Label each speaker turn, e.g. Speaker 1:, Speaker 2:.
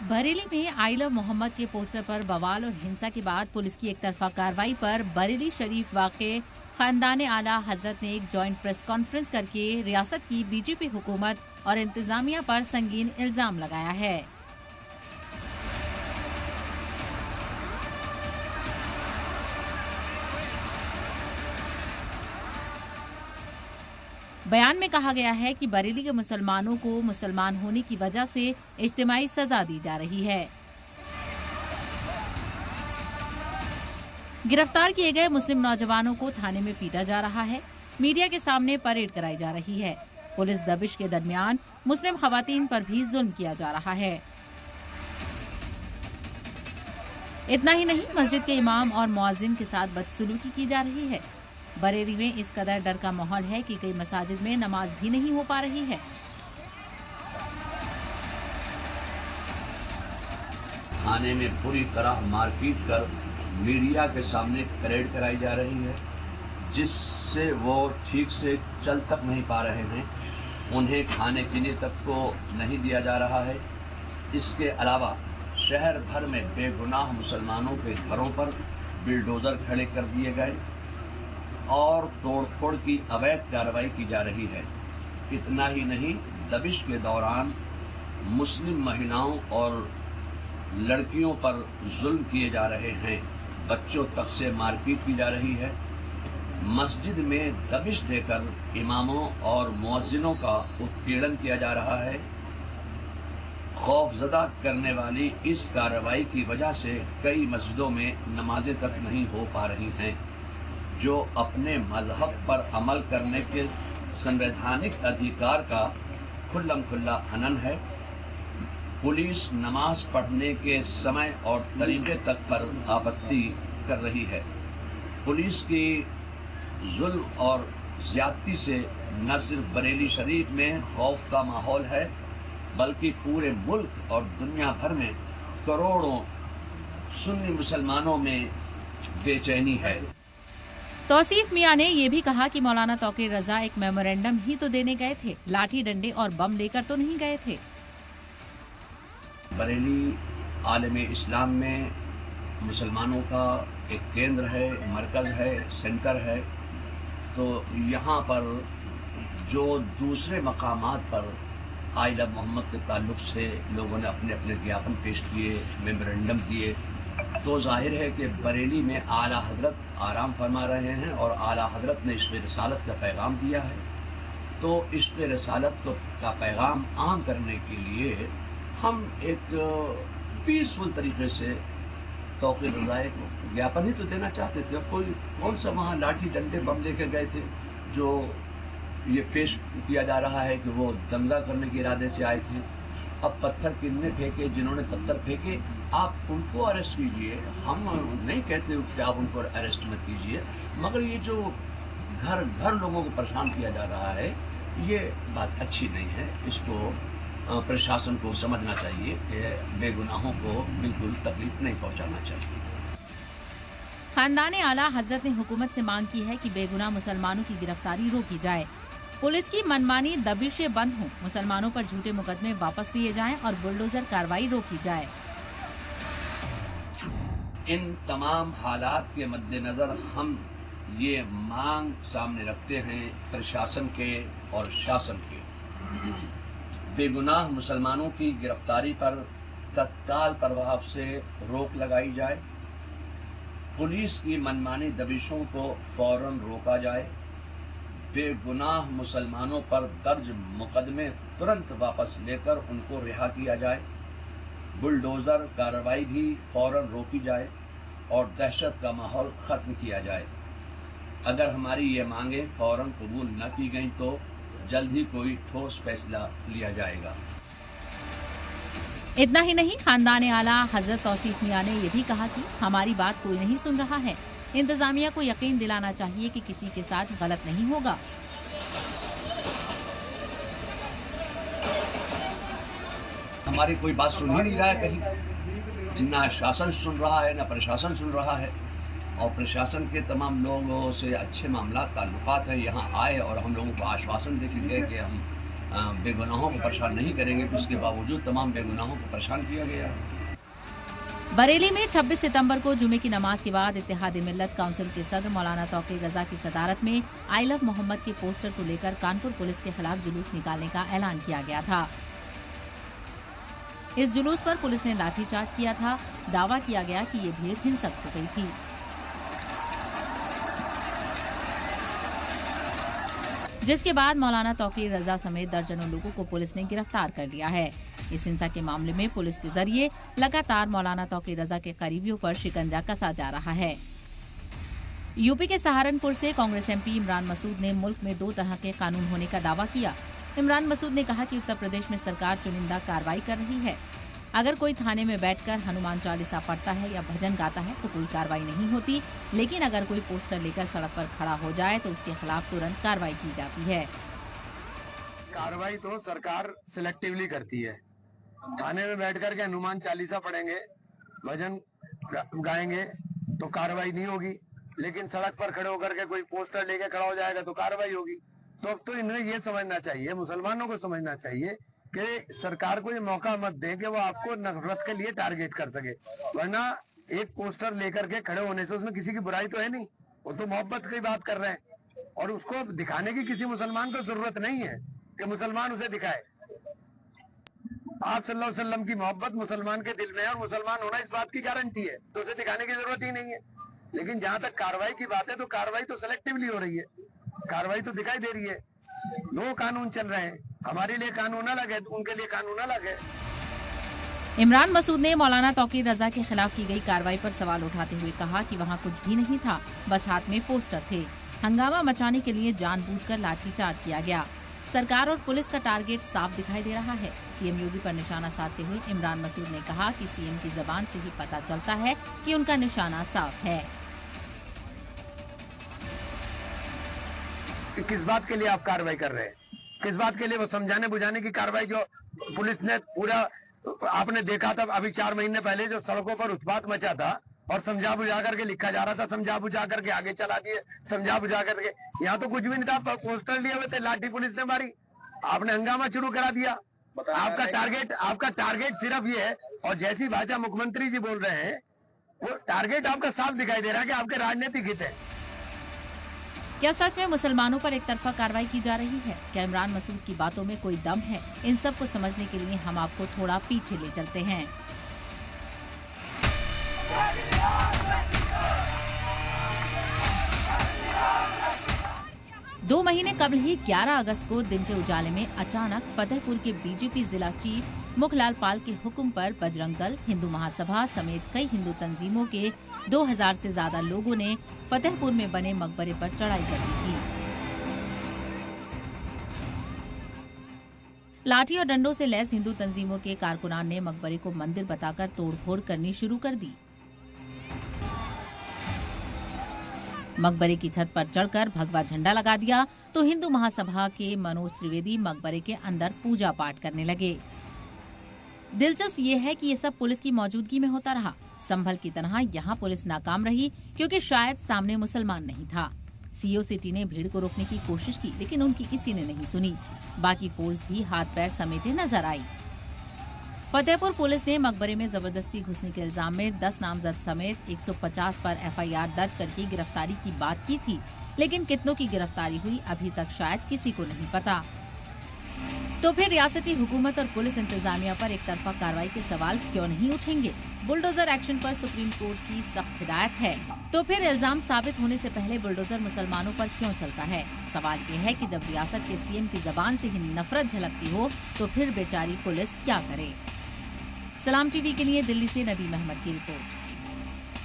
Speaker 1: बरेली में I love Mohammad के poster पर बवाल और हिंसा के बाद पुलिस की एक तरफा कार्रवाई पर बरेली शरीफ वाक़े खानदान आला हजरत ने एक जॉइंट प्रेस कॉन्फ्रेंस करके रियासत की बीजेपी हुकूमत और इंतजामिया पर संगीन इल्जाम लगाया है। बयान में कहा गया है कि बरेली के मुसलमानों को मुसलमान होने की वजह से इज्तिमाई सजा दी जा रही है। गिरफ्तार किए गए मुस्लिम नौजवानों को थाने में पीटा जा रहा है। मीडिया के सामने परेड कराई जा रही है। पुलिस दबिश के दरमियान मुस्लिम खवातीन पर भी जुल्म किया जा रहा है। इतना ही नहीं, मस्जिद के इमाम और मुअज्जिन के साथ बदसलूकी की जा रही है। बरेली में इस कदर डर का माहौल है कि कई मसाजिद में नमाज भी नहीं हो पा रही है।
Speaker 2: थाने में पूरी तरह मारपीट कर मीडिया के सामने परेड कराई जा रही है, जिससे वो ठीक से चल तक नहीं पा रहे हैं। उन्हें खाने पीने तक को नहीं दिया जा रहा है। इसके अलावा शहर भर में बेगुनाह मुसलमानों के घरों पर बिल्डोजर खड़े कर दिए गए और तोड़फोड़ की अवैध कार्रवाई की जा रही है। इतना ही नहीं, दबिश के दौरान मुस्लिम महिलाओं और लड़कियों पर जुल्म किए जा रहे हैं। बच्चों तक से मारपीट की जा रही है। मस्जिद में दबिश देकर इमामों और मुअज्जिनों का उत्पीड़न किया जा रहा है। खौफजदा करने वाली इस कार्रवाई की वजह से कई मस्जिदों में नमाजें तक नहीं हो पा रही हैं, जो अपने मजहब पर अमल करने के संवैधानिक अधिकार का खुल्लम खुल्ला हनन है। पुलिस नमाज पढ़ने के समय और तरीके तक पर आपत्ति कर रही है। पुलिस की जुल्म और ज्यादती से न सिर्फ बरेली शरीफ में खौफ का माहौल है, बल्कि पूरे मुल्क और दुनिया भर में करोड़ों सुन्नी मुसलमानों में बेचैनी है।
Speaker 1: तौसीफ मियां ने यह भी कहा कि मौलाना तौकीर रजा एक मेमोरेंडम ही तो देने गए थे, लाठी डंडे और बम लेकर तो नहीं गए थे।
Speaker 2: बरेली आलम इस्लाम में मुसलमानों का एक केंद्र है, मरकज़ है, सेंटर है। तो यहाँ पर जो दूसरे मकामात पर आई लव मोहम्मद के ताल्लुक़ से लोगों ने अपने अपने ज्ञापन पेश किए, मेमोरेंडम दिए, तो जाहिर है कि बरेली में आला हजरत आराम फरमा रहे हैं और आला हजरत ने इश्क़ रिसालत का पैगाम दिया है। तो इश्क़ रिसालत का पैगाम आम करने के लिए हम एक पीसफुल तरीके से तौक़ीर रज़ा को ज्ञापन ही तो देना चाहते थे। कौन सा वहाँ लाठी डंडे बम लेकर गए थे जो ये पेश किया जा रहा है कि वो दंगा करने के इरादे से आए थे। अब पत्थर किन्ने फेंके, जिन्होंने पत्थर फेंके आप उनको अरेस्ट कीजिए। हम नहीं कहते कि आप उनको अरेस्ट मत कीजिए, मगर ये जो घर घर लोगों को परेशान किया जा रहा है, ये बात अच्छी नहीं है। इसको प्रशासन को समझना चाहिए कि बेगुनाहों को बिल्कुल तकलीफ नहीं पहुंचाना चाहिए।
Speaker 1: खानदान आला हजरत ने हुकूमत से मांग की है कि बेगुनाह मुसलमानों की गिरफ्तारी रोकी जाए, पुलिस की मनमानी दबिशें बंद हों, मुसलमानों पर झूठे मुकदमे वापस लिए जाएं और बुलडोजर कार्रवाई रोकी जाए।
Speaker 2: इन तमाम हालात के मद्देनजर हम ये मांग सामने रखते हैं प्रशासन के और शासन के, बेगुनाह मुसलमानों की गिरफ्तारी पर तत्काल प्रभाव से रोक लगाई जाए, पुलिस की मनमानी दबिशों को फौरन रोका जाए, बेगुनाह मुसलमानों पर दर्ज मुकदमे तुरंत वापस लेकर उनको रिहा किया जाए, बुलडोज़र कार्रवाई भी फौरन रोकी जाए और दहशत का माहौल ख़त्म किया जाए। अगर हमारी ये मांगें फौरन कबूल न की गई तो जल्द ही कोई ठोस फैसला लिया जाएगा।
Speaker 1: इतना ही नहीं, खानदान आला हजरत तौसीफ मियां ने यह भी कहा कि हमारी बात कोई नहीं सुन रहा है। इंतजामिया को यकीन दिलाना चाहिए कि किसी के साथ गलत नहीं होगा।
Speaker 2: हमारी कोई बात सुन ही नहीं रहा है कहीं, ना शासन सुन रहा है, ना प्रशासन सुन रहा है। और प्रशासन के तमाम लोगों से अच्छे मामला ताल्लुकात है, यहाँ आए और हम लोगों को आश्वासन दे के गए कि हम बेगुनाहों को परेशान नहीं करेंगे, तो उसके बावजूद तमाम बेगुनाहों को परेशान किया गया।
Speaker 1: बरेली में 26 सितंबर को जुमे की नमाज के बाद इत्तेहाद मिल्लत काउंसिल के सदर मौलाना तौकीर रजा की सदारत में आई लव मोहम्मद के पोस्टर को लेकर कानपुर पुलिस के खिलाफ जुलूस निकालने का ऐलान किया गया था। इस जुलूस पर पुलिस ने लाठीचार्ज किया था। दावा किया गया कि ये भीड़ हिंसक हो गई थी। जिसके बाद मौलाना तौकीर रजा समेत दर्जनों लोगों को पुलिस ने गिरफ्तार कर लिया है। इस हिंसा के मामले में पुलिस के जरिए लगातार मौलाना तौकीर रजा के करीबियों पर शिकंजा कसा जा रहा है। यूपी के सहारनपुर से कांग्रेस एमपी इमरान मसूद ने मुल्क में 2 तरह के कानून होने का दावा किया। इमरान मसूद ने कहा कि उत्तर प्रदेश में सरकार चुनिंदा कार्रवाई कर रही है। अगर कोई थाने में बैठकर हनुमान चालीसा पढ़ता है या भजन गाता है तो कोई कार्रवाई नहीं होती, लेकिन अगर कोई पोस्टर लेकर सड़क पर खड़ा हो जाए तो उसके खिलाफ तुरंत कार्रवाई की जाती है।
Speaker 3: कार्रवाई तो सरकार सिलेक्टिवली करती है। थाने में बैठकर के हनुमान चालीसा पढ़ेंगे, भजन गाएंगे तो कार्रवाई नहीं होगी, लेकिन सड़क पर खड़े होकर के कोई पोस्टर लेके खड़ा हो जाएगा तो कार्रवाई होगी। तो अब तो इन्हें ये समझना चाहिए, मुसलमानों को समझना चाहिए कि सरकार को ये मौका मत दे कि वो आपको नफरत के लिए टारगेट कर सके, वरना एक पोस्टर लेकर के खड़े होने से उसमें किसी की बुराई तो है नहीं, वो तो मोहब्बत की बात कर रहे हैं और उसको दिखाने की किसी मुसलमान को जरूरत नहीं है कि मुसलमान उसे दिखाए। आप सल्लल्लाहु अलैहि वसल्लम की मोहब्बत मुसलमान के दिल में है और मुसलमान होना इस बात की गारंटी है, तो उसे दिखाने की जरूरत ही नहीं है। लेकिन जहां तक कार्रवाई की बात है तो कार्रवाई तो सिलेक्टिवली हो रही है, कार्रवाई तो दिखाई दे रही है। 2 कानून चल रहे हैं, हमारे लिए कानून अलग है, उनके लिए कानून अलग है।
Speaker 1: इमरान मसूद ने मौलाना तौकीर रजा के खिलाफ की गई कार्रवाई पर सवाल उठाते हुए कहा कि वहां कुछ भी नहीं था, बस हाथ में पोस्टर थे। हंगामा मचाने के लिए जानबूझकर लाठीचार्ज किया गया। सरकार और पुलिस का टारगेट साफ दिखाई दे रहा है। सीएम योगी पर निशाना साधते हुए इमरान मसूद ने कहा कि सीएम की जबान से ही पता चलता है कि उनका निशाना साफ है।
Speaker 3: किस बात के लिए आप कार्रवाई कर रहे हैं? किस बात के लिए? वो समझाने बुझाने की कार्रवाई जो पुलिस ने पूरा आपने देखा था अभी 4 महीने पहले जो सड़कों पर उत्पात मचा था और समझा बुझा करके लिखा जा रहा था, समझा बुझा करके आगे चला दिए, समझा बुझा करके। यहाँ तो कुछ भी नहीं था, पोस्टर लिए हुए थे, लाठी पुलिस ने मारी, आपने हंगामा शुरू करा दिया। आपका टारगेट सिर्फ ये है, और जैसी भाषा मुख्यमंत्री जी बोल रहे हैं वो टारगेट आपका साफ दिखाई दे रहा है कि आपके राजनीतिक हित है।
Speaker 1: क्या सच में मुसलमानों पर एक तरफा कार्रवाई की जा रही है? क्या इमरान मसूद की बातों में कोई दम है? इन सब को समझने के लिए हम आपको थोड़ा पीछे ले चलते हैं। 2 महीने कबल ही 11 अगस्त को दिन के उजाले में अचानक फतेहपुर के बीजेपी जिला चीफ मुखलाल पाल के हुक्म पर बजरंग दल, हिंदू महासभा समेत कई हिंदू तंजीमों के 2000 से ज्यादा लोगों ने फतेहपुर में बने मकबरे पर चढ़ाई कर दी थी। लाठी और डंडों से लैस हिंदू तंजीमों के कारकुनान ने मकबरे को मंदिर बताकर तोड़फोड़ करनी शुरू कर दी। मकबरे की छत पर चढ़कर भगवा झंडा लगा दिया तो हिंदू महासभा के मनोज त्रिवेदी मकबरे के अंदर पूजा पाठ करने लगे। दिलचस्प ये है कि ये सब पुलिस की मौजूदगी में होता रहा। संभल की तरह यहाँ पुलिस नाकाम रही क्योंकि शायद सामने मुसलमान नहीं था। सीओ सिटी ने भीड़ को रोकने की कोशिश की, लेकिन उनकी किसी ने नहीं सुनी। बाकी फोर्स भी हाथ पैर समेटे नजर आई। फतेहपुर पुलिस ने मकबरे में जबरदस्ती घुसने के इल्जाम में 10 नामजद समेत 150 पर एफआईआर दर्ज करके गिरफ्तारी की बात की थी, लेकिन कितनों की गिरफ्तारी हुई अभी तक शायद किसी को नहीं पता। तो फिर रियासती हुकूमत और पुलिस इंतजामिया पर एक तरफा कार्रवाई के सवाल क्यों नहीं उठेंगे? बुलडोजर एक्शन पर सुप्रीम कोर्ट की सख्त हिदायत है। तो फिर इल्जाम साबित होने से पहले बुलडोजर मुसलमानों पर क्यों चलता है? सवाल ये है कि जब रियासत के सीएम की जबान से ही नफरत झलकती हो तो फिर बेचारी पुलिस क्या करे? सलाम टीवी के लिए दिल्ली से नदीम अहमद की रिपोर्ट।